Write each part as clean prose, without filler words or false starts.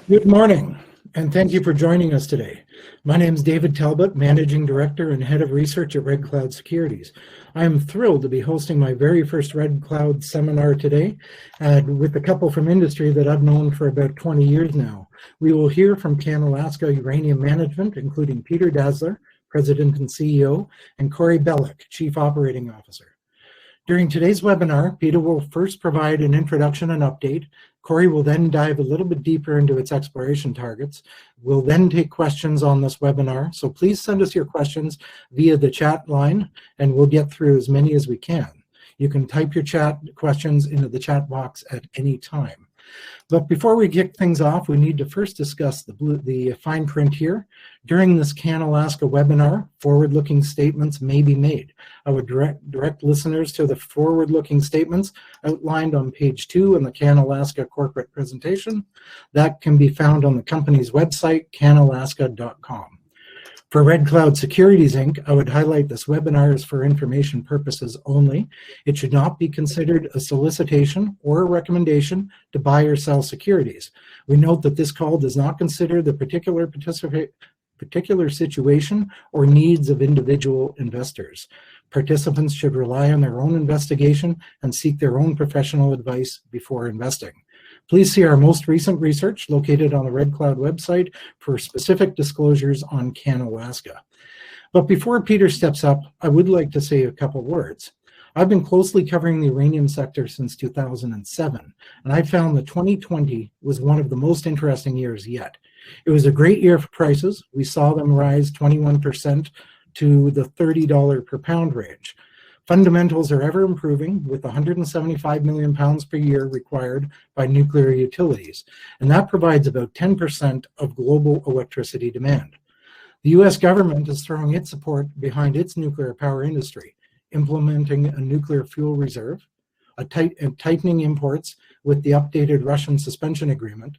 Good morning, and thank you for joining us today. My name is David Talbot, Managing Director and Head of Research at Red Cloud Securities. I am thrilled to be hosting my very first Red Cloud seminar today, with a couple from industry that I've known for about 20 years now. We will hear from CanAlaska Uranium Management, including Peter Dazzler, President and CEO, and Corey Bellick, Chief Operating Officer. During today's webinar, Peter will first provide an introduction and update. Corey will then dive a little bit deeper into its exploration targets. We'll then take questions on this webinar, so please send us your questions via the chat line, and we'll get through as many as we can. You can type your chat questions into the chat box at any time. But before we kick things off, we need to first discuss the fine print here. During this CanAlaska webinar, forward-looking statements may be made. I would direct listeners to the forward-looking statements outlined on page 2 in the CanAlaska corporate presentation. That can be found on the company's website, canalaska.com. For Red Cloud Securities, Inc., I would highlight this webinar is for information purposes only. It should not be considered a solicitation or a recommendation to buy or sell securities. We note that this call does not consider the particular situation or needs of individual investors. Participants should rely on their own investigation and seek their own professional advice before investing. Please see our most recent research located on the Red Cloud website for specific disclosures on CanAlaska. But before Peter steps up, I would like to say a couple words. I've been closely covering the uranium sector since 2007, and I found that 2020 was one of the most interesting years yet. It was a great year for prices. We saw them rise 21% to the $30 per pound range. Fundamentals are ever improving, with 175 million pounds per year required by nuclear utilities, and that provides about 10% of global electricity demand. The US government is throwing its support behind its nuclear power industry, implementing a nuclear fuel reserve, tightening imports with the updated Russian suspension agreement,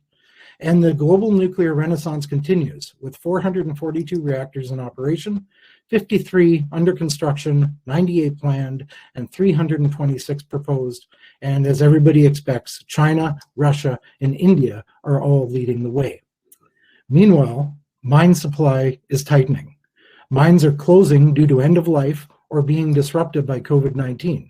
and the global nuclear renaissance continues, with 442 reactors in operation, 53 under construction, 98 planned, and 326 proposed. And as everybody expects, China, Russia, and India are all leading the way. Meanwhile, mine supply is tightening. Mines are closing due to end of life or being disrupted by COVID-19.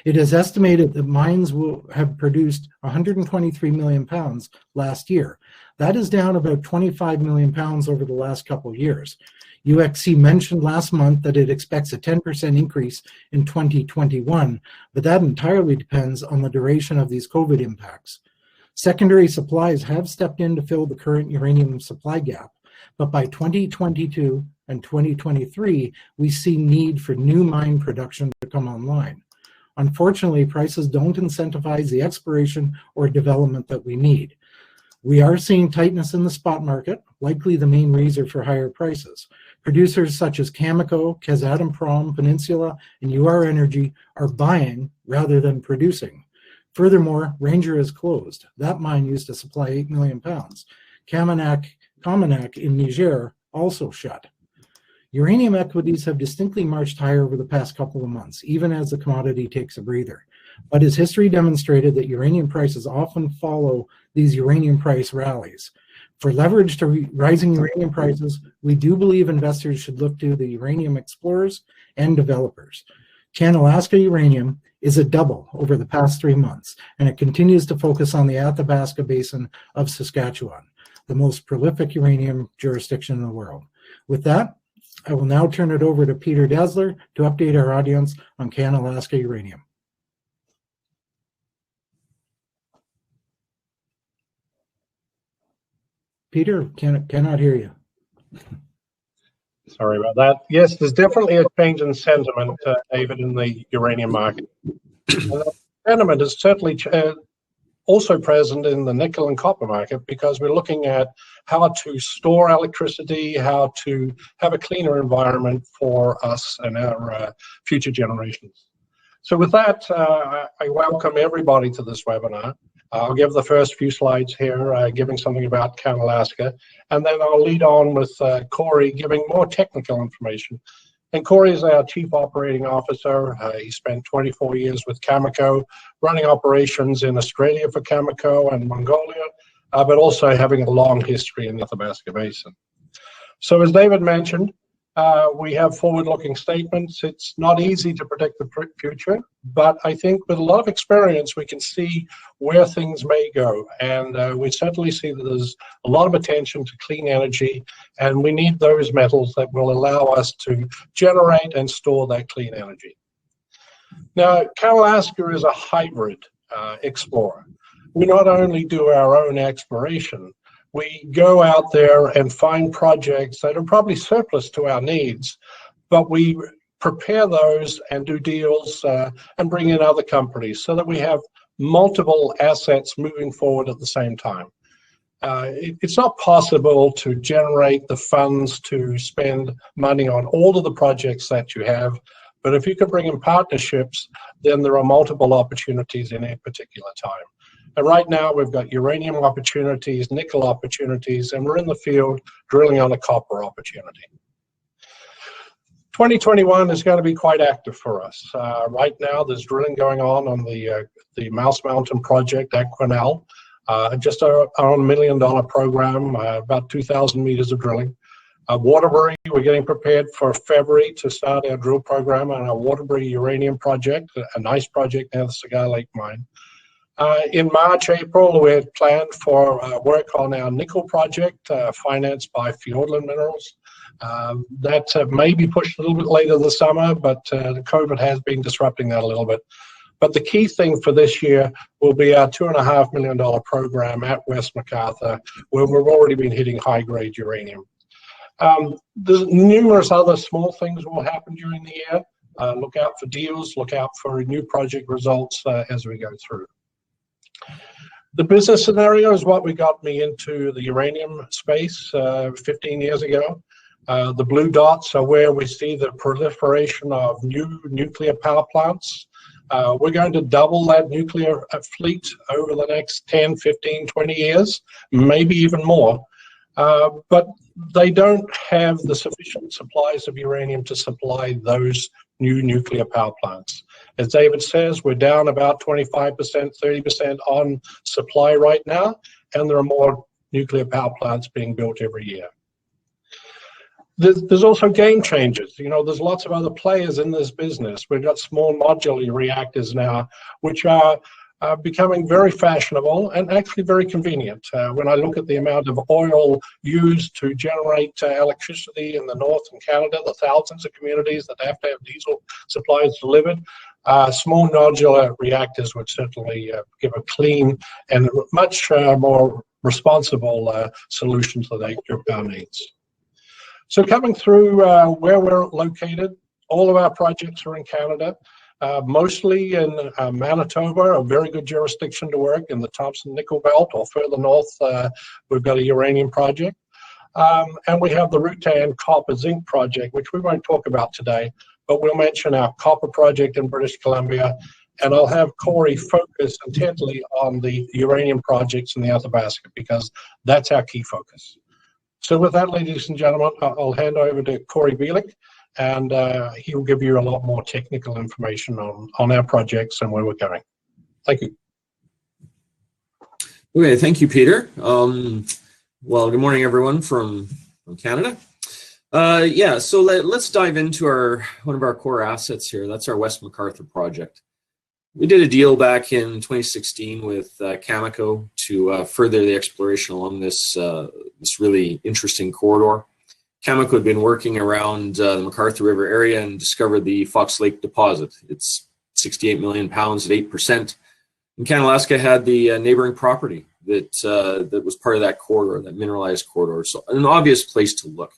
It is estimated that mines will have produced 123 million pounds last year. That is down about 25 million pounds over the last couple of years. UxC mentioned last month that it expects a 10% increase in 2021, but that entirely depends on the duration of these COVID impacts. Secondary supplies have stepped in to fill the current uranium supply gap, but by 2022 and 2023, we see need for new mine production to come online. Unfortunately, prices don't incentivize the exploration or development that we need. We are seeing tightness in the spot market, likely the main reason for higher prices. Producers such as Cameco, Kazatomprom, Peninsula, and UR Energy are buying rather than producing. Furthermore, Ranger is closed. That mine used to supply 8 million pounds. Cominak in Niger also shut. Uranium equities have distinctly marched higher over the past couple of months, even as the commodity takes a breather. But as history demonstrated that uranium prices often follow these uranium price rallies. For leverage to rising uranium prices, we do believe investors should look to the uranium explorers and developers. CanAlaska Uranium is a double over the past 3 months, and it continues to focus on the Athabasca Basin of Saskatchewan, the most prolific uranium jurisdiction in the world. With that, I will now turn it over to Peter Dazzler to update our audience on CanAlaska Uranium. Peter, cannot hear you. Sorry about that. Yes, there's definitely a change in sentiment, David, in the uranium market. Sentiment is certainly also present in the nickel and copper market, because we're looking at how to store electricity, how to have a cleaner environment for us and our future generations. So with that, I welcome everybody to this webinar. I'll give the first few slides here, giving something about CanAlaska, and then I'll lead on with Corey giving more technical information. And Corey is our Chief Operating Officer. He spent 24 years with Cameco, running operations in Australia for Cameco and Mongolia, but also having a long history in the Athabasca Basin. So as David mentioned, we have forward-looking statements. It's not easy to predict the future, but I think with a lot of experience, we can see where things may go. And we certainly see that there's a lot of attention to clean energy, and we need those metals that will allow us to generate and store that clean energy. Now, CanAlaska is a hybrid explorer. We not only do our own exploration, we go out there and find projects that are probably surplus to our needs, but we prepare those and do deals and bring in other companies so that we have multiple assets moving forward at the same time. It's not possible to generate the funds to spend money on all of the projects that you have, but if you can bring in partnerships, then there are multiple opportunities in a particular time. And right now we've got uranium opportunities, nickel opportunities, and we're in the field drilling on a copper opportunity. 2021 is going to be quite active for us. Right now there's drilling going on the Mouse Mountain project at Quesnel, just on $1 million program, about 2,000 meters of drilling. Waterbury, we're getting prepared for February to start our drill program on our Waterbury Uranium project, a nice project near the Cigar Lake mine. In March, April, we had planned for work on our nickel project, financed by Fiordland Minerals. That may be pushed a little bit later this summer, but the COVID has been disrupting that a little bit. But the key thing for this year will be our $2.5 million program at West McArthur, where we've already been hitting high-grade uranium. There's numerous other small things that will happen during the year. Look out for deals, look out for new project results as we go through. The business scenario is what got me into the uranium space 15 years ago. The blue dots are where we see the proliferation of new nuclear power plants. We're going to double that nuclear fleet over the next 10, 15, 20 years, maybe even more. But they don't have the sufficient supplies of uranium to supply those new nuclear power plants. As David says, we're down about 25%, 30% on supply right now, and there are more nuclear power plants being built every year. There's also game changers. You know, there's lots of other players in this business. We've got small modular reactors now, which are becoming very fashionable and actually very convenient. When I look at the amount of oil used to generate electricity in the north in Canada, the thousands of communities that have to have diesel supplies delivered, small modular reactors would certainly give a clean and much more responsible solution to the nuclear power needs. So coming through where we're located, all of our projects are in Canada. Mostly in Manitoba, a very good jurisdiction to work in the Thompson Nickel Belt, or further north, we've got a uranium project. And we have the Rutan Copper Zinc project, which we won't talk about today, but we'll mention our copper project in British Columbia, and I'll have Corey focus intently on the uranium projects in the Athabasca, because that's our key focus. So with that, ladies and gentlemen, I'll hand over to Corey Bielik, and he will give you a lot more technical information on our projects and where we're going. Thank you. Okay, thank you, Peter. Well, good morning, everyone from Canada. Yeah, so let's dive into one of our core assets here. That's our West McArthur project. We did a deal back in 2016 with Cameco to further the exploration along this really interesting corridor. Cameco had been working around the McArthur River area and discovered the Fox Lake deposit. It's 68 million pounds at 8%. And CanAlaska had the neighboring property that was part of that corridor, that mineralized corridor. So an obvious place to look.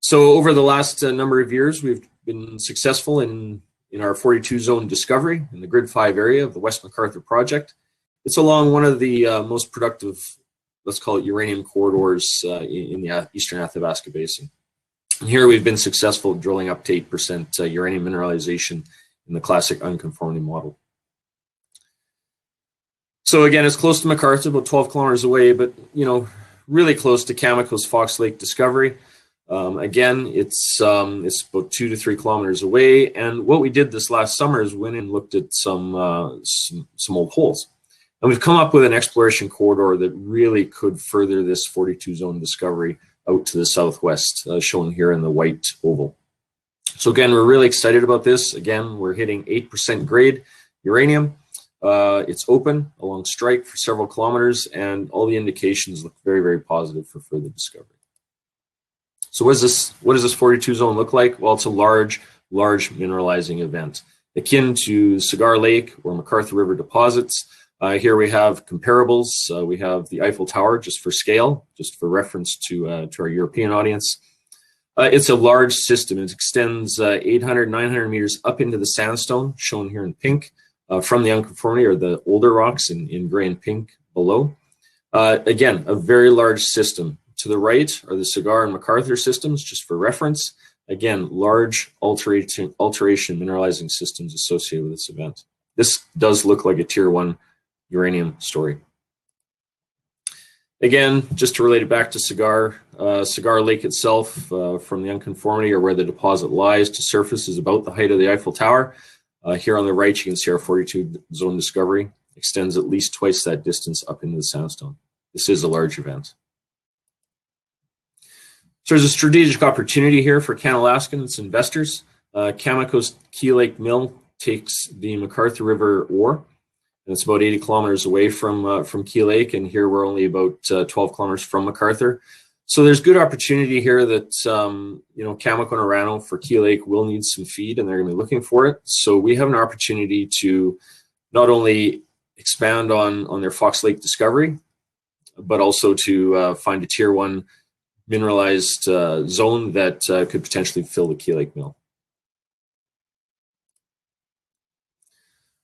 So over the last number of years, we've been successful in our 42 zone discovery in the Grid 5 area of the West McArthur project. It's along one of the most productive, let's call it, uranium corridors in the eastern Athabasca Basin. And here we've been successful drilling up to 8% uranium mineralization in the classic unconformity model. So again, it's close to McArthur, about 12 kilometers away, but really close to Cameco's Fox Lake discovery. Again, it's about 2 to 3 kilometers away. And what we did this last summer is went and looked at some old holes. And we've come up with an exploration corridor that really could further this 42 zone discovery out to the southwest, shown here in the white oval. So again, we're really excited about this. Again, we're hitting 8% grade uranium. It's open along strike for several kilometers, and all the indications look very, very positive for further discovery. So what does this 42 zone look like? Well, it's a large mineralizing event, akin to Cigar Lake or McArthur River deposits. Here we have comparables. We have the Eiffel Tower, just for scale, just for reference to our European audience. It's a large system. It extends 800, 900 meters up into the sandstone, shown here in pink, from the unconformity, or the older rocks in gray and pink below. Again, a very large system. To the right are the Cigar and McArthur systems, just for reference. Again, large alteration mineralizing systems associated with this event. This does look like a tier 1 uranium story. Again, just to relate it back to Cigar, Cigar Lake itself, from the unconformity, or where the deposit lies, to surface is about the height of the Eiffel Tower. Here on the right, you can see our 42 zone discovery extends at least twice that distance up into the sandstone. This is a large event. So there's a strategic opportunity here for CanAlaska and its investors. Cameco's Key Lake Mill takes the McArthur River ore, and it's about 80 kilometers away from Key Lake, and here we're only about 12 kilometers from McArthur. So there's good opportunity here that Cameco and Orano for Key Lake will need some feed, and they're going to be looking for it. So we have an opportunity to not only expand on their Fox Lake discovery, but also to find a tier 1 mineralized zone that could potentially fill the Key Lake mill.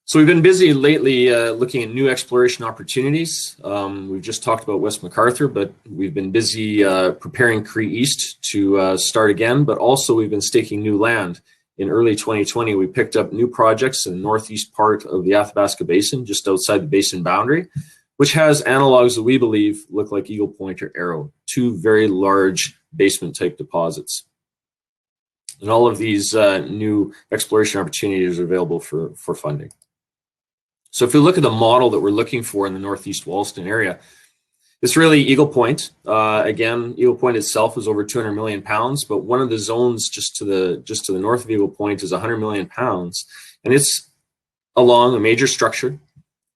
So we've been busy lately looking at new exploration opportunities. We've just talked about West McArthur, but we've been busy preparing Cree East to start again, but also we've been staking new land. In early 2020, we picked up new projects in the northeast part of the Athabasca Basin, just outside the basin boundary, which has analogs that we believe look like Eagle Point or Arrow, 2 very large basement type deposits. And all of these new exploration opportunities are available for funding. So if we look at the model that we're looking for in the Northeast Wollaston area, it's really Eagle Point. Again, Eagle Point itself is over 200 million pounds, but one of the zones just to the north of Eagle Point is 100 million pounds, and it's along a major structure.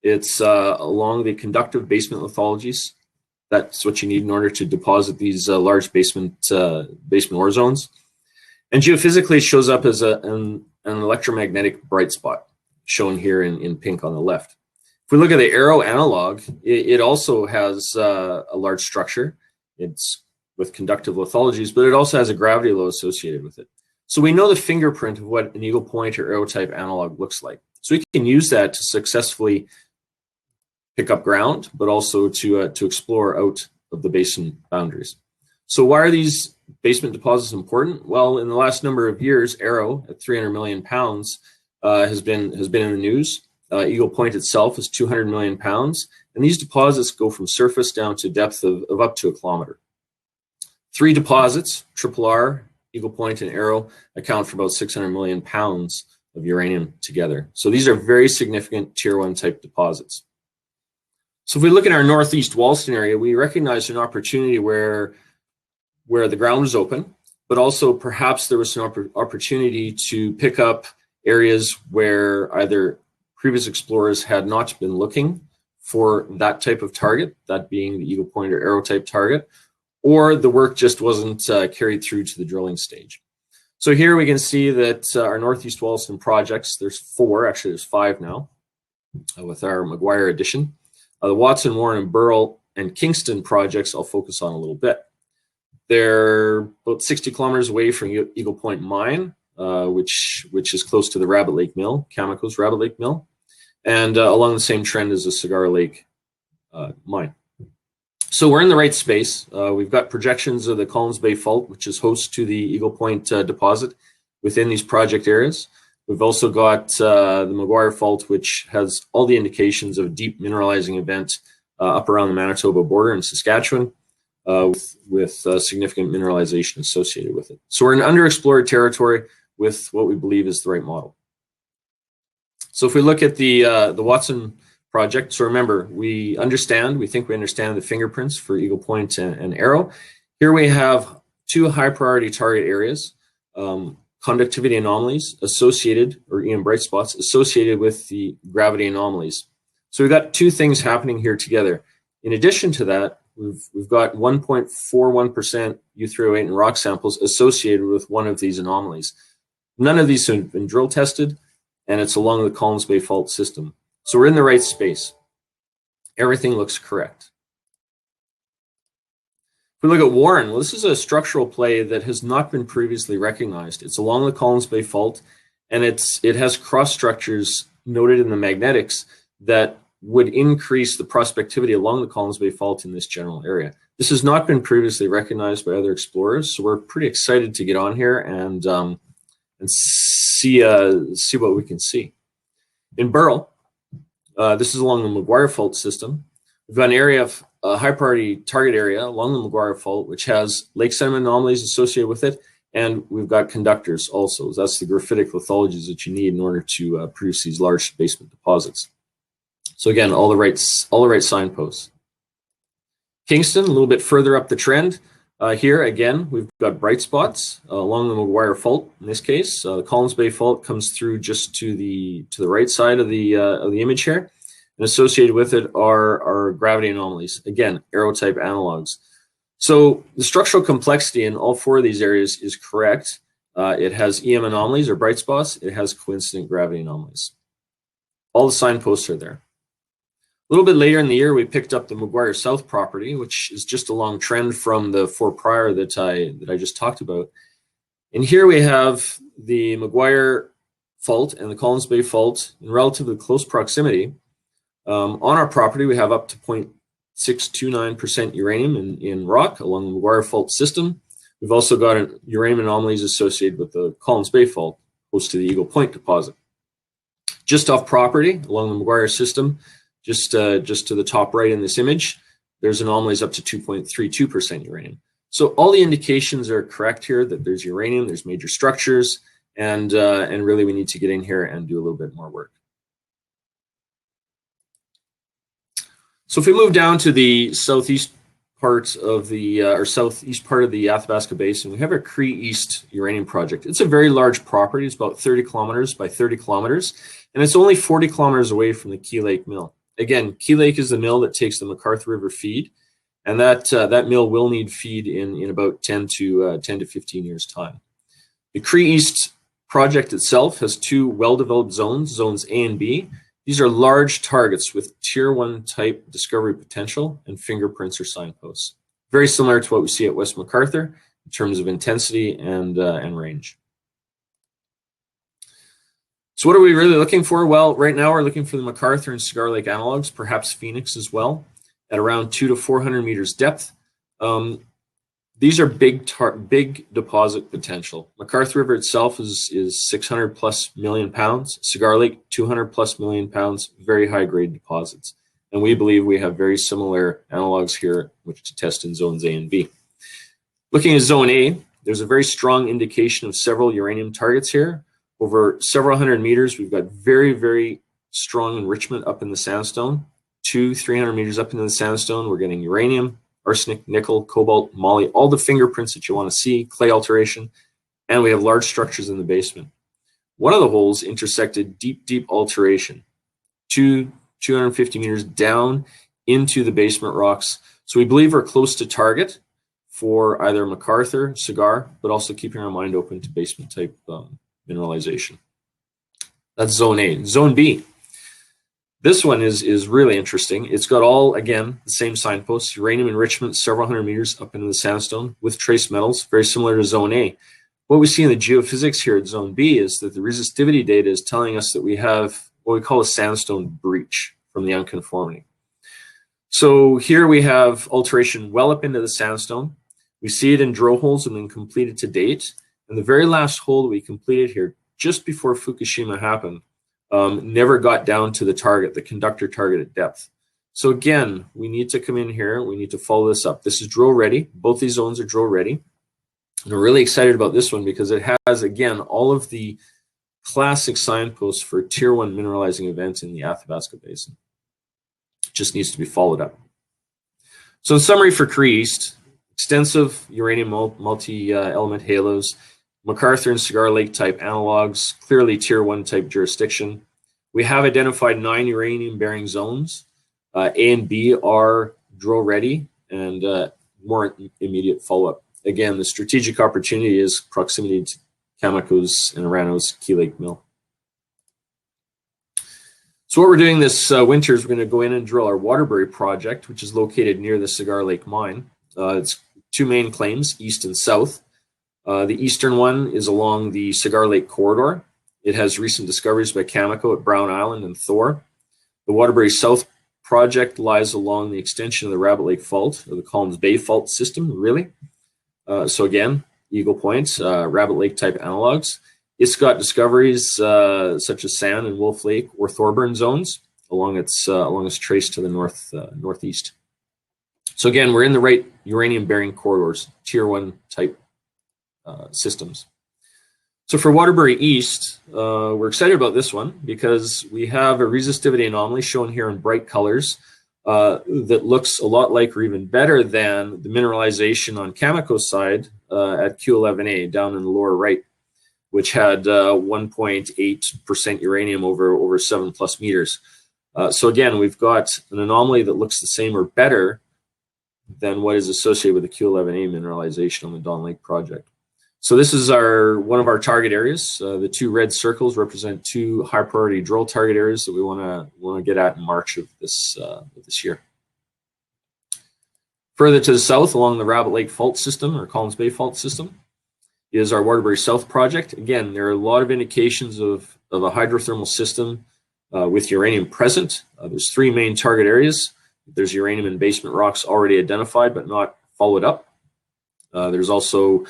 It's along the conductive basement lithologies. That's what you need in order to deposit these large basement ore zones. And geophysically, it shows up as an electromagnetic bright spot, shown here in pink on the left. If we look at the Arrow analog, it also has a large structure. It's with conductive lithologies, but it also has a gravity load associated with it. So we know the fingerprint of what an Eagle Point or Arrow type analog looks like. So we can use that to successfully pick up ground, but also to explore out of the basin boundaries. So why are these basement deposits important? Well, in the last number of years, Arrow at 300 million pounds has been in the news. Eagle Point itself is 200 million pounds, and these deposits go from surface down to depth of up to 1 kilometer. 3 deposits, RRR, Eagle Point, and Arrow, account for about 600 million pounds of uranium together. So these are very significant tier 1 type deposits. So if we look at our Northeast Wollaston area, we recognize an opportunity where the ground was open, but also perhaps there was an opportunity to pick up areas where either previous explorers had not been looking for that type of target, that being the Eagle Point or Arrow type target, or the work just wasn't carried through to the drilling stage. So here we can see that our Northeast Wollaston projects, there's 4, actually there's 5 now, with our Mcguire addition. The Watson, Warren, and Burrell and Kingston projects I'll focus on a little bit. They're about 60 kilometers away from Eagle Point Mine, which is close to the Rabbit Lake Mill, Cameco's Rabbit Lake Mill, and along the same trend as the Cigar Lake mine. So we're in the right space. We've got projections of the Collins Bay Fault, which is host to the Eagle Point deposit within these project areas. We've also got the Mcguire Fault, which has all the indications of a deep mineralizing event up around the Manitoba border in Saskatchewan, with significant mineralization associated with it. So we're in underexplored territory with what we believe is the right model. So if we look at the Watson project. So remember, we think we understand the fingerprints for Eagle Point and Arrow. Here we have two high priority target areas, conductivity anomalies associated, or EM bright spots associated with the gravity anomalies. So we've got two things happening here together. In addition to that, we've got 1.41% U3O8 in rock samples associated with one of these anomalies. None of these have been drill tested, and it's along the Collins Bay Fault system. So we're in the right space. Everything looks correct. If we look at Warren, well, this is a structural play that has not been previously recognized. It's along the Collins Bay Fault, and it has cross structures noted in the magnetics that would increase the prospectivity along the Collins Bay Fault in this general area. This has not been previously recognized by other explorers, so we're pretty excited to get on here and see what we can see. In Burrell, this is along the Mcguire Fault system. We've got an area of high priority target area along the Mcguire Fault, which has lake sediment anomalies associated with it, and we've got conductors also. That's the graphitic lithologies that you need in order to produce these large basement deposits. So again, all the right signposts. Kingston, a little bit further up the trend. Here again, we've got bright spots along the Mcguire Fault. In this case, the Collins Bay Fault comes through just to the right side of the image here, and associated with it are gravity anomalies. Again, arrow type analogs. So the structural complexity in all four of these areas is correct. It has EM anomalies or bright spots. It has coincident gravity anomalies. All the signposts are there. A little bit later in the year, we picked up the Mcguire South property, which is just a long trend from the four prior that I just talked about. And here we have the Mcguire Fault and the Collins Bay Fault in relatively close proximity. On our property, we have up to 0.629% uranium in rock along the Mcguire Fault system. We've also got uranium anomalies associated with the Collins Bay Fault, close to the Eagle Point deposit. Just off property, along the Mcguire system, just to the top right in this image, there's anomalies up to 2.32% uranium. So all the indications are correct here that there's uranium, there's major structures, and really we need to get in here and do a little bit more work. So if we move down to the southeast part of the Athabasca Basin, we have our Cree East Uranium Project. It's a very large property. It's about 30 kilometers by 30 kilometers, and it's only 40 kilometers away from the Key Lake Mill. Again, Key Lake is the mill that takes the McArthur River feed, and that mill will need feed in about 10 to 15 years' time. The Cree East project itself has two well-developed zones, zones A and B. These are large targets with tier 1 type discovery potential and fingerprints or signposts. Very similar to what we see at West McArthur in terms of intensity and range. So what are we really looking for? Well, right now we're looking for the McArthur and Cigar Lake analogs, perhaps Phoenix as well, at around 200 to 400 meters depth. These are big deposit potential. McArthur River itself is 600 plus million pounds. Cigar Lake, 200 plus million pounds, very high grade deposits. And we believe we have very similar analogs here, which to test in zones A and B. Looking at zone A, there's a very strong indication of several uranium targets here. Over several hundred meters, we've got very, very strong enrichment up in the sandstone. 200-300 meters up into the sandstone, we're getting uranium, arsenic, nickel, cobalt, moly, all the fingerprints that you want to see, clay alteration, and we have large structures in the basement. One of the holes intersected deep alteration, 250 meters down into the basement rocks. So we believe we're close to target for either McArthur, Cigar, but also keeping our mind open to basement type mineralization. That's zone A. Zone B. This one is really interesting. It's got all, again, the same signposts, uranium enrichment several hundred meters up into the sandstone with trace metals, very similar to zone A. What we see in the geophysics here at zone B is that the resistivity data is telling us that we have what we call a sandstone breach from the unconformity. So here we have alteration well up into the sandstone. We see it in drill holes and then completed to date. And the very last hole that we completed here, just before Fukushima happened, never got down to the target, the conductor target at depth. So again, we need to come in here. We need to follow this up. This is drill ready. Both these zones are drill ready. And we're really excited about this one because it has, again, all of the classic signposts for tier 1 mineralizing events in the Athabasca Basin. just needs to be followed up. So in summary for Cree East, extensive uranium multi-element halos, McArthur and Cigar Lake type analogs, clearly tier 1 type jurisdiction. We have identified 9 uranium bearing zones. A and B are drill ready and warrant immediate follow-up. Again, the strategic opportunity is proximity to Cameco's and Orano's Key Lake Mill. So what we're doing this winter is we're going to go in and drill our Waterbury project, which is located near the Cigar Lake mine. It's 2 main claims, east and south. The eastern one is along the Cigar Lake corridor. It has recent discoveries by Cameco at Brown Island and Thor. The Waterbury South project lies along the extension of the Rabbit Lake Fault, or the Collins Bay Fault system, really. So again, Eagle Point, Rabbit Lake type analogs. It's got discoveries such as Sand and Wolf Lake or Thorburn zones along its trace to the northeast. So again, we're in the right uranium bearing corridors, tier 1 type systems. So for Waterbury East, we're excited about this one because we have a resistivity anomaly shown here in bright colors that looks a lot like or even better than the mineralization on Cameco's side at Q11A down in the lower right, which had 1.8% uranium over 7+ meters. So again, we've got an anomaly that looks the same or better than what is associated with the Q11A mineralization on the Dawn Lake project. So this is one of our target areas. The 2 red circles represent 2 high priority drill target areas that we want to get at in March of this year. Further to the south, along the Rabbit Lake Fault system or Collins Bay Fault system, is our Waterbury South project. Again, there are a lot of indications of a hydrothermal system with uranium present. There's 3 main target areas. There's uranium in basement rocks already identified but not followed up. There's also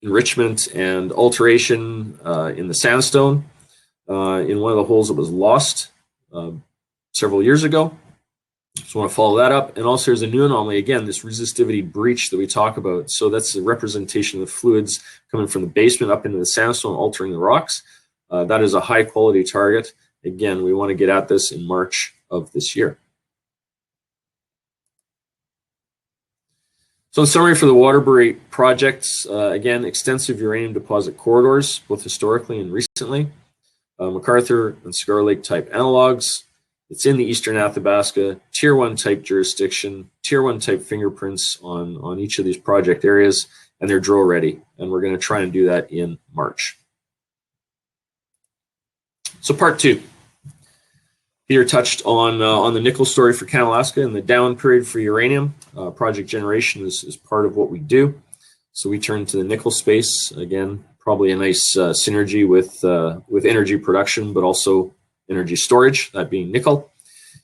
enrichment and alteration in the sandstone in one of the holes that was lost several years ago. So I want to follow that up. And also there's a new anomaly, again, this resistivity breach that we talk about. So that's a representation of the fluids coming from the basement up into the sandstone, altering the rocks. That is a high quality target. Again, we want to get at this in March of this year. So in summary for the Waterbury projects, again, extensive uranium deposit corridors, both historically and recently. McArthur and Cigar Lake type analogs. It's in the eastern Athabasca, tier 1 type jurisdiction, tier 1 type fingerprints on each of these project areas, and they're drill ready. And we're going to try and do that in March. So part 2. Peter touched on the nickel story for CanAlaska and the down period for uranium. Project generation is part of what we do. So we turn to the nickel space. Again, probably a nice synergy with energy production, but also energy storage, that being nickel.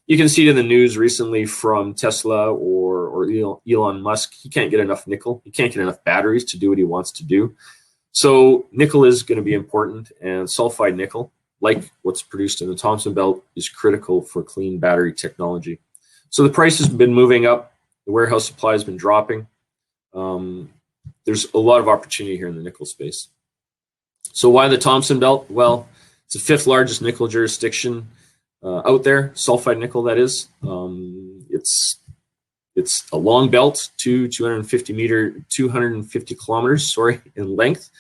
You can see it in the news recently from Tesla or Elon Musk. He can't get enough nickel. He can't get enough batteries to do what he wants to do. So nickel is going to be important, and sulfide nickel, like what's produced in the Thompson Belt, is critical for clean battery technology. So the price has been moving up. The warehouse supply has been dropping. There's a lot of opportunity here in the nickel space. So why the Thompson Belt? Well, it's the 5th largest nickel jurisdiction out there, sulfide nickel, that is. It's a long belt, 250 kilometers, in length.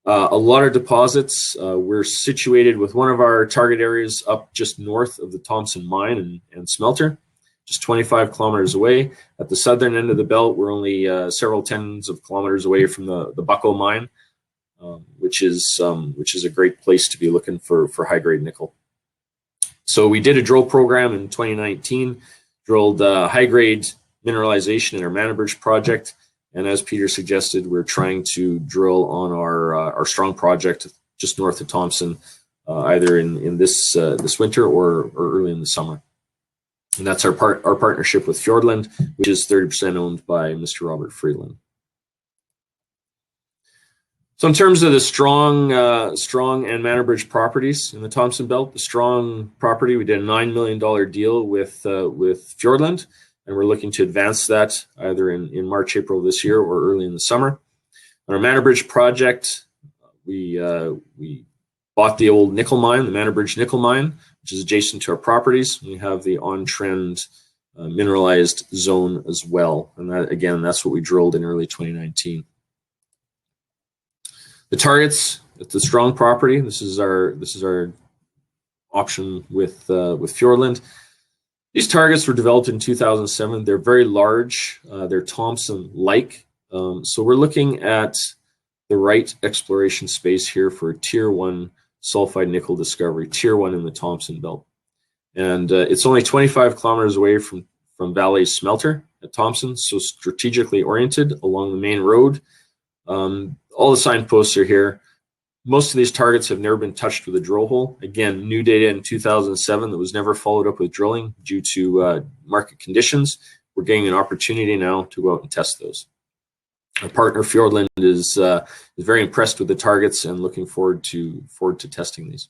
A lot of deposits. We're situated with one of our target areas up just north of the Thompson mine and smelter, just 25 kilometers away. At the southern end of the belt, we're only several tens of kilometers away from the Bucko mine, which is a great place to be looking for high-grade nickel. So we did a drill program in 2019, drilled high-grade mineralization in our Manabridge project. And as Peter suggested, we're trying to drill on our strong project just north of Thompson, either in this winter or early in the summer. And that's our partnership with Fjordland, which is 30% owned by Mr. Robert Freeland. So in terms of the strong and Manabridge properties in the Thompson Belt, the strong property, we did a $9 million deal with Fjordland. And we're looking to advance that either in March, April of this year or early in the summer. On our Manabridge project, we bought the old nickel mine, the Manabridge nickel mine, which is adjacent to our properties. We have the on-trend mineralized zone as well. And that, again, that's what we drilled in early 2019. The targets at the Strong property, this is our option with Fjordland. These targets were developed in 2007. They're very large. They're Thompson-like. So we're looking at the right exploration space here for a Tier 1 sulfide nickel discovery, Tier 1 in the Thompson Belt. And it's only 25 kilometers away from Vale's smelter at Thompson, so strategically oriented along the main road. All the signposts are here. Most of these targets have never been touched with a drill hole. Again, new data in 2007 that was never followed up with drilling due to market conditions. We're getting an opportunity now to go out and test those. Our partner Fjordland is very impressed with the targets and looking forward to testing these.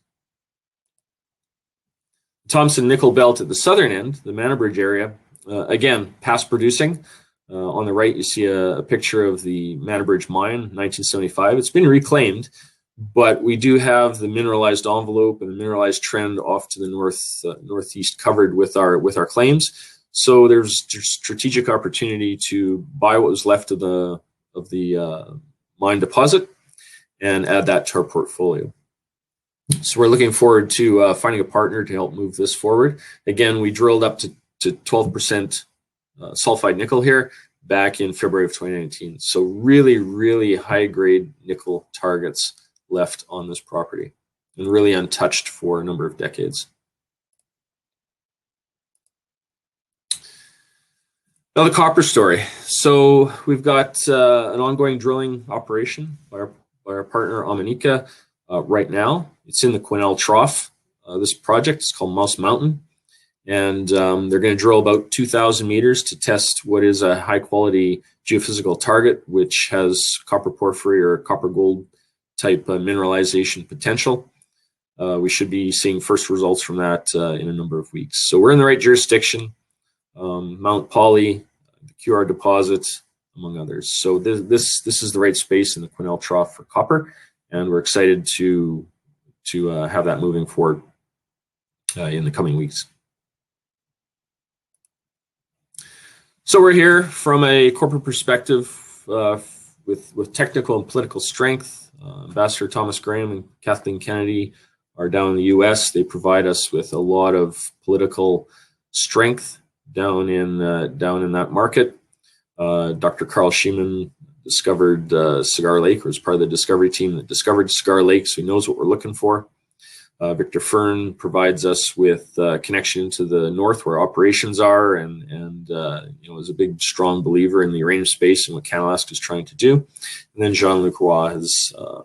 Thompson Nickel Belt at the southern end, the Manabridge area, again, past producing. On the right, you see a picture of the Manabridge mine, 1975. It's been reclaimed, but we do have the mineralized envelope and the mineralized trend off to the northeast covered with our claims. So there's strategic opportunity to buy what was left of the mine deposit and add that to our portfolio. So we're looking forward to finding a partner to help move this forward. Again, we drilled up to 12% sulfide nickel here back in February of 2019. So really, really high-grade nickel targets left on this property and really untouched for a number of decades. Now the copper story. So we've got an ongoing drilling operation by our partner Amanika right now. It's in the Quesnel Trough. This project is called Mouse Mountain. And they're going to drill about 2,000 meters to test what is a high-quality geophysical target, which has copper porphyry or copper gold type mineralization potential. We should be seeing first results from that in a number of weeks. So we're in the right jurisdiction. Mount Poly, the QR deposit, among others. So this is the right space in the Quesnel Trough for copper, and we're excited to have that moving forward in the coming weeks. So we're here from a corporate perspective with technical and political strength. Ambassador Thomas Graham and Kathleen Kennedy are down in the U.S. They provide us with a lot of political strength down in that market. Dr. Carl Schiemann discovered Cigar Lake, or was part of the discovery team that discovered Cigar Lake, so he knows what we're looking for. Victor Fern provides us with connection to the north where operations are, and is a big, strong believer in the uranium space and what CanAlaska is trying to do. And then Jean-Luc Roy has a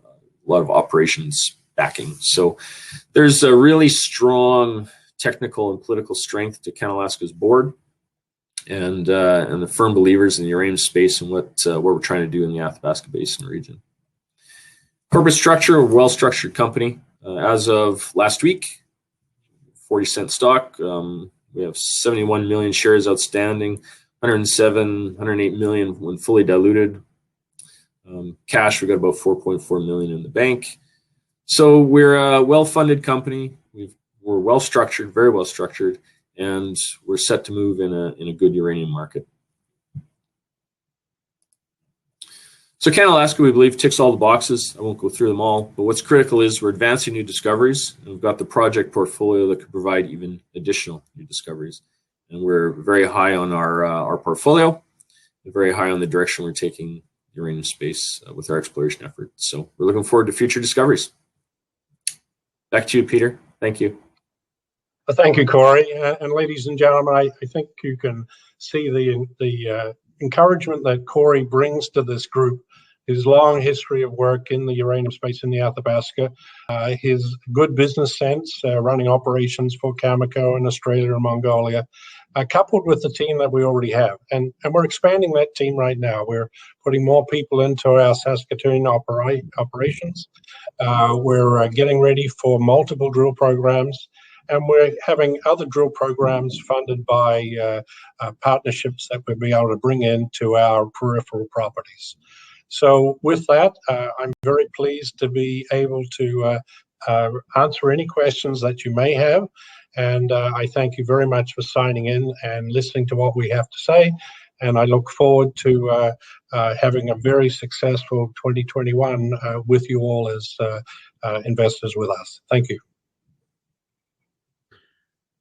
lot of operations backing. So there's a really strong technical and political strength to CanAlaska's board, and the firm believers in the uranium space and what we're trying to do in the Athabasca Basin region. Corporate structure, a well-structured company. As of last week, 40-cent stock. We have 71 million shares outstanding, 108 million when fully diluted. Cash, we got about 4.4 million in the bank. So we're a well-funded company. We're well-structured, very well-structured, and we're set to move in a good uranium market. So CanAlaska, we believe, ticks all the boxes. I won't go through them all, but what's critical is we're advancing new discoveries, and we've got the project portfolio that could provide even additional new discoveries. And we're very high on our portfolio, and very high on the direction we're taking the uranium space with our exploration effort. So we're looking forward to future discoveries. Back to you, Peter. Thank you. Thank you, Corey. And ladies and gentlemen, I think you can see the encouragement that Corey brings to this group. His long history of work in the uranium space in the Athabasca, his good business sense, running operations for Cameco in Australia and Mongolia, coupled with the team that we already have. And we're expanding that team right now. We're putting more people into our Saskatoon operations. We're getting ready for multiple drill programs. And we're having other drill programs funded by partnerships that we'll be able to bring into our peripheral properties. So with that, I'm very pleased to be able to answer any questions that you may have. And I thank you very much for signing in and listening to what we have to say. And I look forward to having a very successful 2021 with you all as investors with us. Thank you.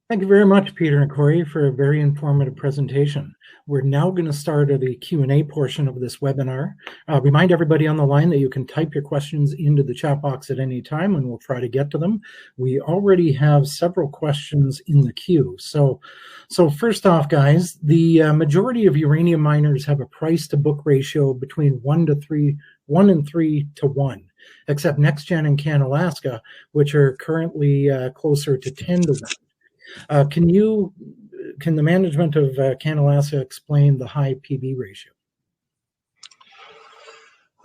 Thank you very much, Peter and Corey, for a very informative presentation. We're now going to start the Q&A portion of this webinar. Remind everybody on the line that you can type your questions into the chat box at any time, and we'll try to get to them. We already have several questions in the queue. So first off, guys, the majority of uranium miners have a price-to-book ratio between 1 and 3 to 1, except NextGen and CanAlaska, which are currently closer to 10 to 1. Can the management of CanAlaska explain the high PB ratio?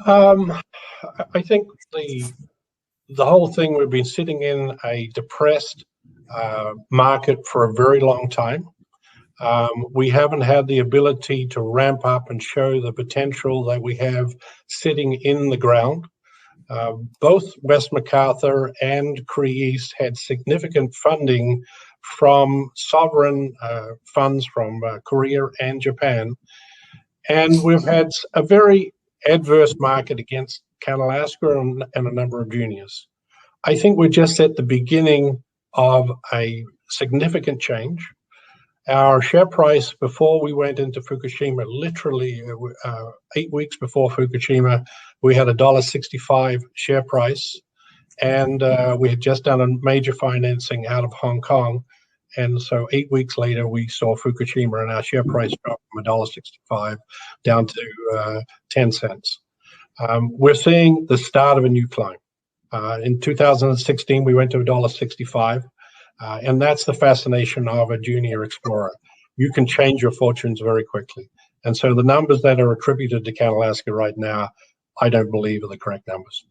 I think the whole thing, we've been sitting in a depressed market for a very long time. We haven't had the ability to ramp up and show the potential that we have sitting in the ground. Both West McArthur and Cree East had significant funding from sovereign funds from Korea and Japan. And we've had a very adverse market against CanAlaska and a number of juniors. I think we're just at the beginning of a significant change. Our share price before we went into Fukushima, literally 8 weeks before Fukushima, we had $1.65 share price. And we had just done a major financing out of Hong Kong. And so 8 weeks later, we saw Fukushima and our share price dropped from $1.65 down to 10 cents. We're seeing the start of a new climb. In 2016, we went to $1.65. And that's the fascination of a junior explorer. You can change your fortunes very quickly. And so the numbers that are attributed to CanAlaska right now, I don't believe are the correct numbers.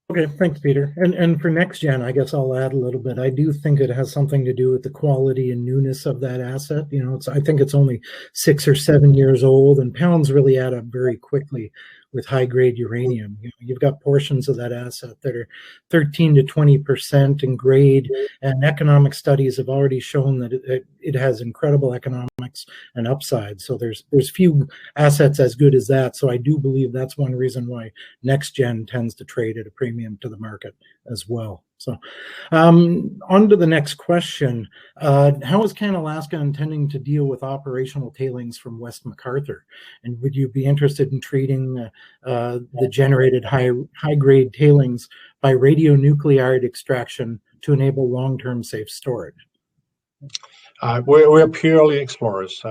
Okay, thanks, Peter. And for NextGen, I guess I'll add a little bit. I do think it has something to do with the quality and newness of that asset. You know, I think it's only 6 or 7 years old, and pounds really add up very quickly with high-grade uranium. You've got portions of that asset that are 13 to 20% in grade, and economic studies have already shown that it has incredible economics and upside. So there's few assets as good as that. So I do believe that's one reason why NextGen tends to trade at a premium to the market as well. So on to the next question. How is CanAlaska intending to deal with operational tailings from West McArthur? And would you be interested in treating the generated high-grade tailings by radionuclide extraction to enable long-term safe storage? We're purely explorers.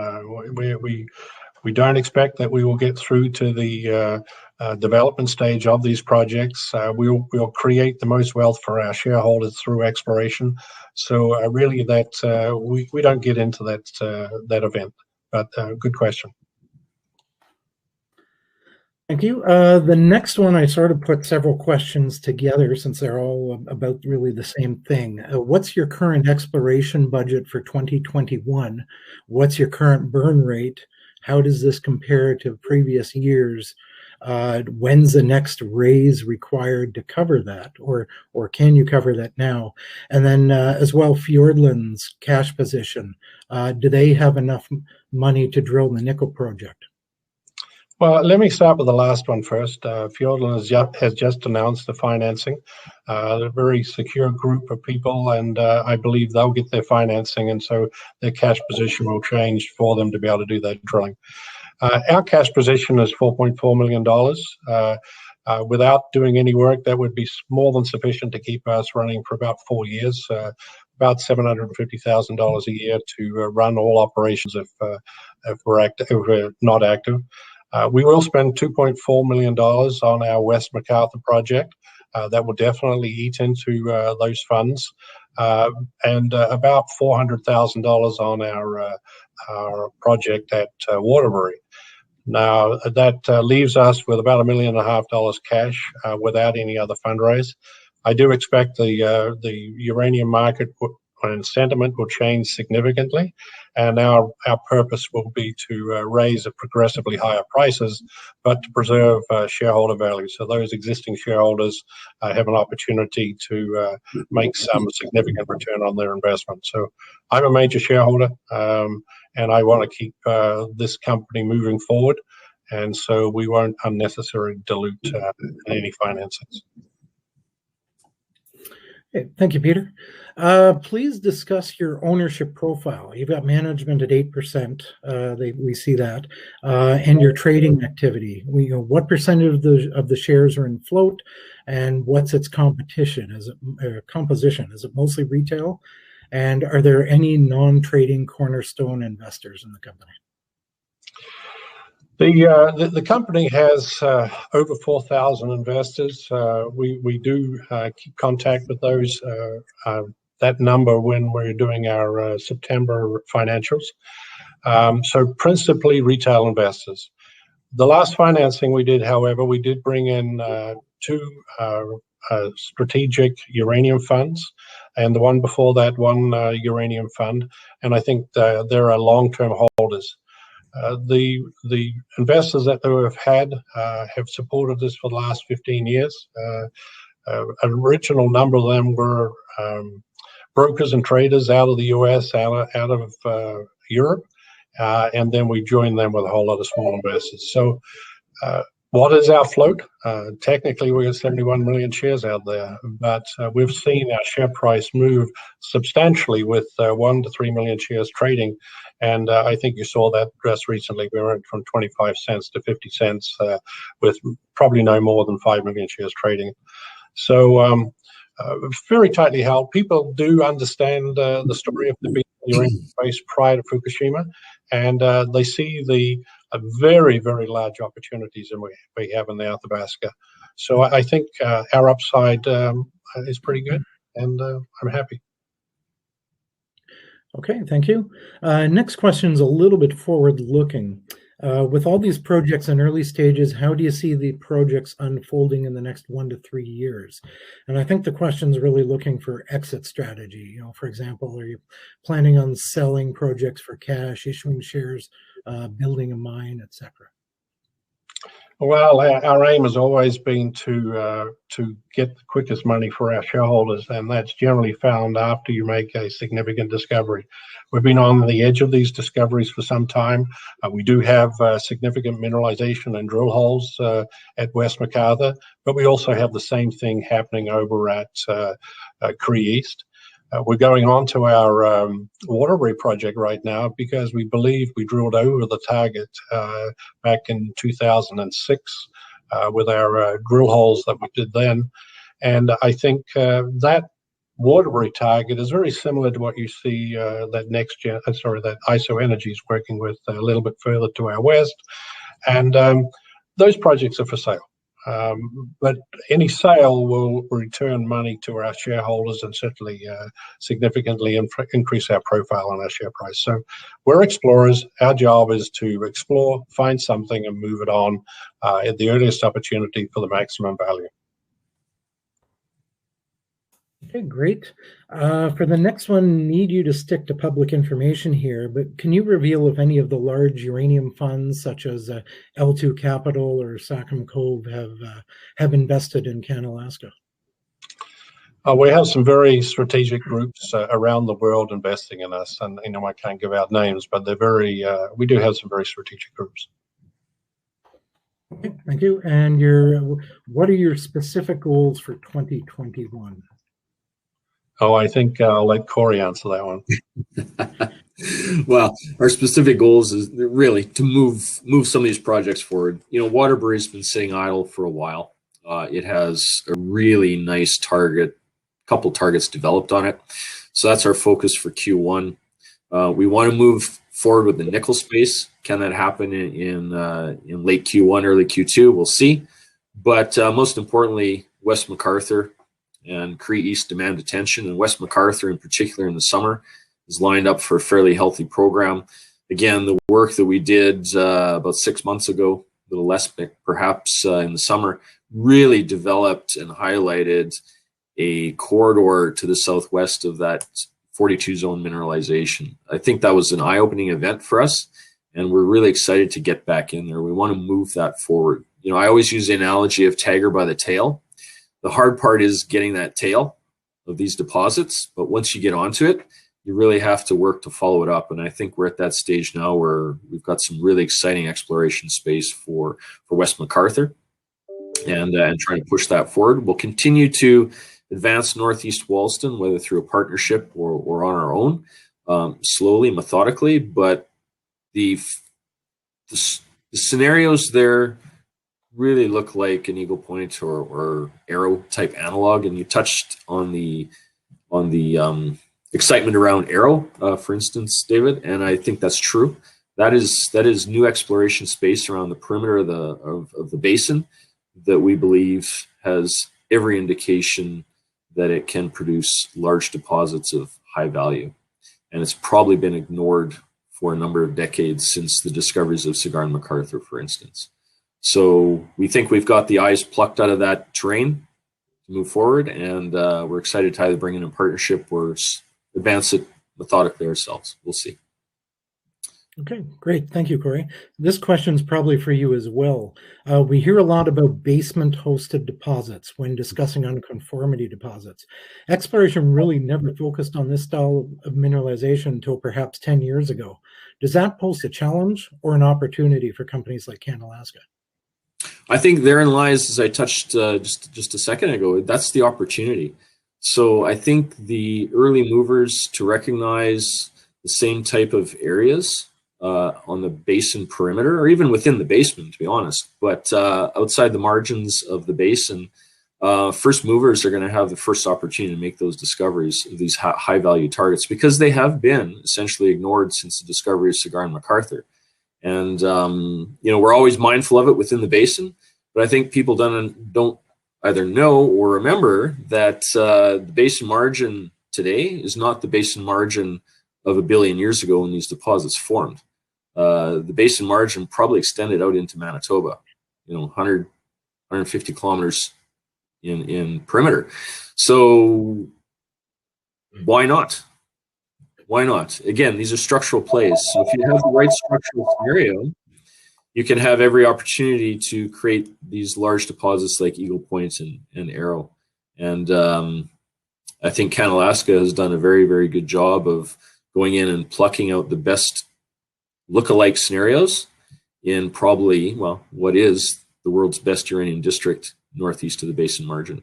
We don't expect that we will get through to the development stage of these projects. We'll create the most wealth for our shareholders through exploration. So really, that we don't get into that event. But good question. Thank you. The next one, I sort of put several questions together since they're all about really the same thing. What's your current exploration budget for 2021? What's your current burn rate? How does this compare to previous years? When's the next raise required to cover that? Or can you cover that now? And then as well, Fiordland's cash position. Do they have enough money to drill the nickel project? Well, let me start with the last one first. Fiordland has just announced the financing. They're a very secure group of people, and I believe they'll get their financing, and so their cash position will change for them to be able to do that drilling. Our cash position is $4.4 million. Without doing any work, that would be more than sufficient to keep us running for about 4 years, about $750,000 a year to run all operations if we're not active. We will spend $2.4 million on our West McArthur project. That will definitely eat into those funds, and about $400,000 on our project at Waterbury. Now, that leaves us with about $1.5 million cash without any other fundraise. I do expect the uranium market, and sentiment will change significantly. And our purpose will be to raise at progressively higher prices, but to preserve shareholder value. So those existing shareholders have an opportunity to make some significant return on their investment. So I'm a major shareholder, and I want to keep this company moving forward. And so we won't unnecessarily dilute any financings. Okay, thank you, Peter. Please discuss your ownership profile. You've got management at 8%. We see that, and your trading activity. What percentage of the shares are in float, and what's its composition? Is it mostly retail? And are there any non-trading cornerstone investors in the company? The company has over 4,000 investors. We do keep contact with those, that number when we're doing our September financials. So principally retail investors. The last financing we did, however, we did bring in two strategic uranium funds, and the one before that, one uranium fund, and I think there are long-term holders. The investors that we've had have supported us for the last 15 years. An original number of them were brokers and traders out of the US, out of Europe, and then we joined them with a whole lot of small investors. So what is our float? Technically, we have 71 million shares out there, but we've seen our share price move substantially with 1 to 3 million shares trading. And I think you saw that just recently. We went from 25 cents to 50 cents with probably no more than 5 million shares trading. So very tightly held. People do understand the story of the uranium space prior to Fukushima, and they see the very, very large opportunities that we have in the Athabasca. So I think our upside is pretty good, and I'm happy. Okay, thank you. Next question is a little bit forward-looking. With all these projects in early stages, how do you see the projects unfolding in the next 1 to 3 years? And I think the question is really looking for exit strategy. For example, are you planning on selling projects for cash, issuing shares, building a mine, etc.? Well, our aim has always been to get the quickest money for our shareholders, and that's generally found after you make a significant discovery. We've been on the edge of these discoveries for some time. We do have significant mineralization and drill holes at West McArthur, but we also have the same thing happening over at Cree East. We're going on to our Waterbury project right now because we believe we drilled over the target back in 2006 with our drill holes that we did then. And I think that Waterbury target is very similar to what you see that ISO Energy is working with a little bit further to our west. And those projects are for sale. But any sale will return money to our shareholders and certainly significantly increase our profile on our share price. So we're explorers. Our job is to explore, find something, and move it on at the earliest opportunity for the maximum value. Okay, great. For the next one, need you to stick to public information here, but can you reveal if any of the large uranium funds, such as L2 Capital or Sachem Cove, have invested in CanAlaska? We have some very strategic groups around the world investing in us, and I can't give out names, but they're very. We do have some very strategic groups. Okay, thank you. And what are your specific goals for 2021? Oh, I think I'll let Corey answer that one. Well, our specific goals is really to move some of these projects forward. Waterbury's been sitting idle for a while. It has a really nice couple targets developed on it. So that's our focus for Q1. We want to move forward with the nickel space. Can that happen in late Q1, early Q2? We'll see. But most importantly, West McArthur and Cree East demand attention, and West McArthur in particular in the summer is lined up for a fairly healthy program. Again, the work that we did about 6 months ago, a little less perhaps in the summer, really developed and highlighted a corridor to the southwest of that 42 zone mineralization. I think that was an eye-opening event for us, and we're really excited to get back in there. We want to move that forward. You know, I always use the analogy of tiger by the tail. The hard part is getting that tail of these deposits, but once you get onto it, you really have to work to follow it up. And I think we're at that stage now where we've got some really exciting exploration space for West McArthur, and trying to push that forward. We'll continue to advance Northeast Wollaston, whether through a partnership or on our own, slowly, methodically. But the scenarios there really look like an Eagle Point or Arrow type analog. And you touched on the excitement around Arrow, for instance, David, and I think that's true. That is new exploration space around the perimeter of the basin that we believe has every indication that it can produce large deposits of high value. And it's probably been ignored for a number of decades since the discoveries of Cigar and McArthur, for instance. So we think we've got the eyes plucked out of that terrain to move forward, and we're excited to either bring in a partnership or advance it methodically ourselves. We'll see. Okay, great. Thank you, Corey. This question is probably for you as well. We hear a lot about basement-hosted deposits when discussing unconformity deposits. Exploration really never focused on this style of mineralization until perhaps 10 years ago. Does that pose a challenge or an opportunity for companies like CanAlaska? I think therein lies, as I touched just a second ago, that's the opportunity. So I think the early movers to recognize the same type of areas on the basin perimeter, or even within the basement, to be honest, but outside the margins of the basin, first movers are going to have the first opportunity to make those discoveries of these high value targets, because they have been essentially ignored since the discovery of Cigar and McArthur. And, you know, we're always mindful of it within the basin, but I think people don't either know or remember that the basin margin today is not the basin margin of 1 billion years ago when these deposits formed. The basin margin probably extended out into Manitoba, you know, 100, 150 kilometers in perimeter. So why not? Why not? Again, these are structural plays. So if you have the right structural scenario, you can have every opportunity to create these large deposits like Eagle Point and Arrow. And I think CanAlaska has done a very, very good job of going in and plucking out the best look-alike scenarios in probably, well, what is the world's best uranium district northeast of the basin margin.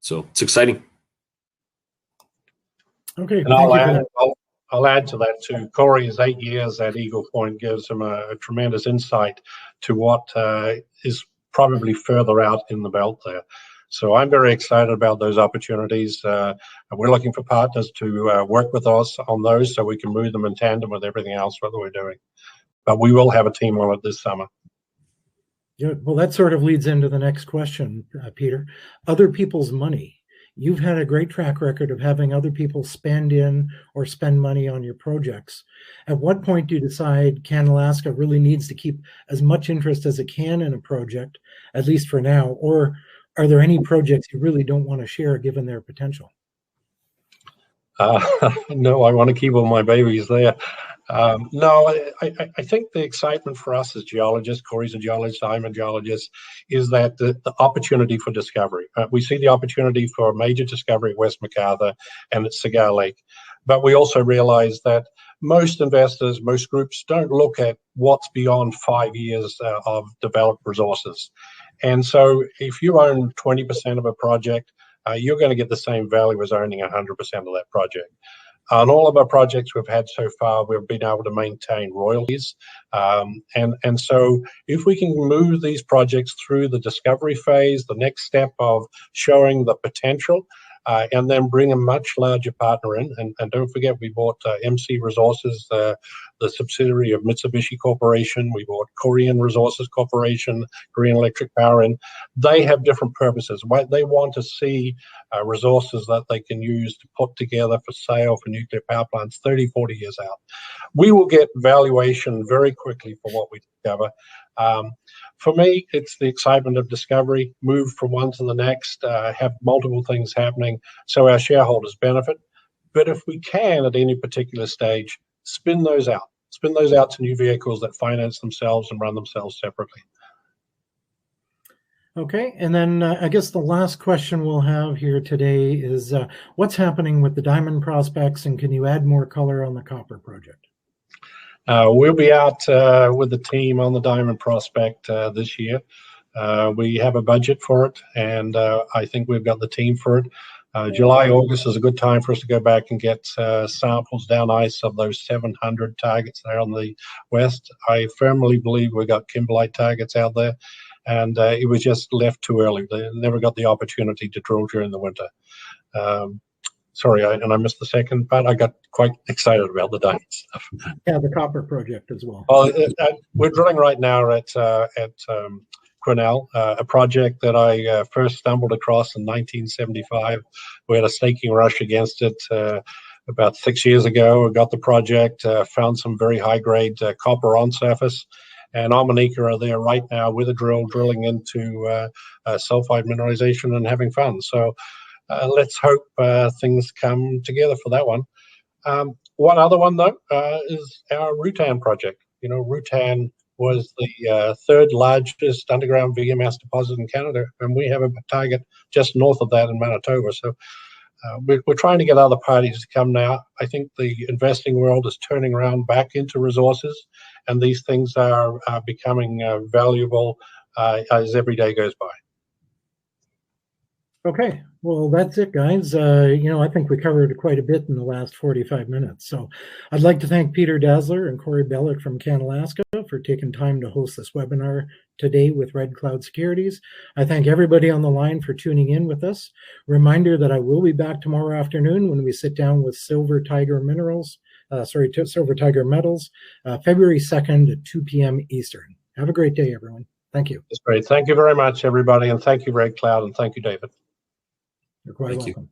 So it's exciting. Okay. And I'll add to that too. Corey's 8 years at Eagle Point gives him a tremendous insight to what is probably further out in the belt there. So I'm very excited about those opportunities. We're looking for partners to work with us on those so we can move them in tandem with everything else that we're doing. But we will have a team on it this summer. Yeah, well, that sort of leads into the next question, Peter. Other people's money. You've had a great track record of having other people spend money on your projects. At what point do you decide CanAlaska really needs to keep as much interest as it can in a project, at least for now, or are there any projects you really don't want to share given their potential? No, I want to keep all my babies there. No, I think the excitement for us as geologists, Corey's a geologist, I'm a geologist, is that the opportunity for discovery. We see the opportunity for a major discovery at West McArthur and at Cigar Lake. But we also realize that most investors, most groups don't look at what's beyond 5 years of developed resources. And so if you own 20% of a project, you're going to get the same value as owning 100% of that project. On all of our projects we've had so far, we've been able to maintain royalties. And so if we can move these projects through the discovery phase, the next step of showing the potential, and then bring a much larger partner in. And don't forget, we bought MC Resources, the subsidiary of Mitsubishi Corporation. We bought Korean Resources Corporation, Korean Electric Power, and they have different purposes. They want to see resources that they can use to put together for sale for nuclear power plants 30, 40 years out. We will get valuation very quickly for what we discover. For me, it's the excitement of discovery, move from one to the next, have multiple things happening so our shareholders benefit. But if we can, at any particular stage, spin those out to new vehicles that finance themselves and run themselves separately. Okay, and then I guess the last question we'll have here today is what's happening with the diamond prospects, and can you add more color on the copper project? We'll be out with the team on the diamond prospect this year. We have a budget for it, and I think we've got the team for it. July, August is a good time for us to go back and get samples down ice of those 700 targets there on the west. I firmly believe we got kimberlite targets out there, and it was just left too early. They never got the opportunity to drill during the winter. Sorry, I missed the second part. I got quite excited about the diamond stuff. Yeah, the copper project as well. Well, we're drilling right now at Grinnell, a project that I first stumbled across in 1975. We had a snaking rush against it about 6 years ago. We got the project, found some very high-grade copper on surface, and Almanica are there right now with a drill, drilling into sulfide mineralization and having fun. So let's hope things come together for that one. One other one, though, is our Rutan project. You know, Rutan was the third largest underground VMS deposit in Canada, and we have a target just north of that in Manitoba. So we're trying to get other parties to come now. I think the investing world is turning around back into resources, and these things are becoming valuable as every day goes by. Okay, well, that's it, guys. I think we covered quite a bit in the last 45 minutes. So I'd like to thank Peter Dazzler and Corey Bellick from CanAlaska for taking time to host this webinar today with Red Cloud Securities. I thank everybody on the line for tuning in with us. Reminder that I will be back tomorrow afternoon when we sit down with Silver Tiger Metals, February 2nd at 2 p.m. Eastern. Have a great day, everyone. Thank you. That's great. Thank you very much, everybody, and thank you, Red Cloud, and thank you, David. You're quite welcome.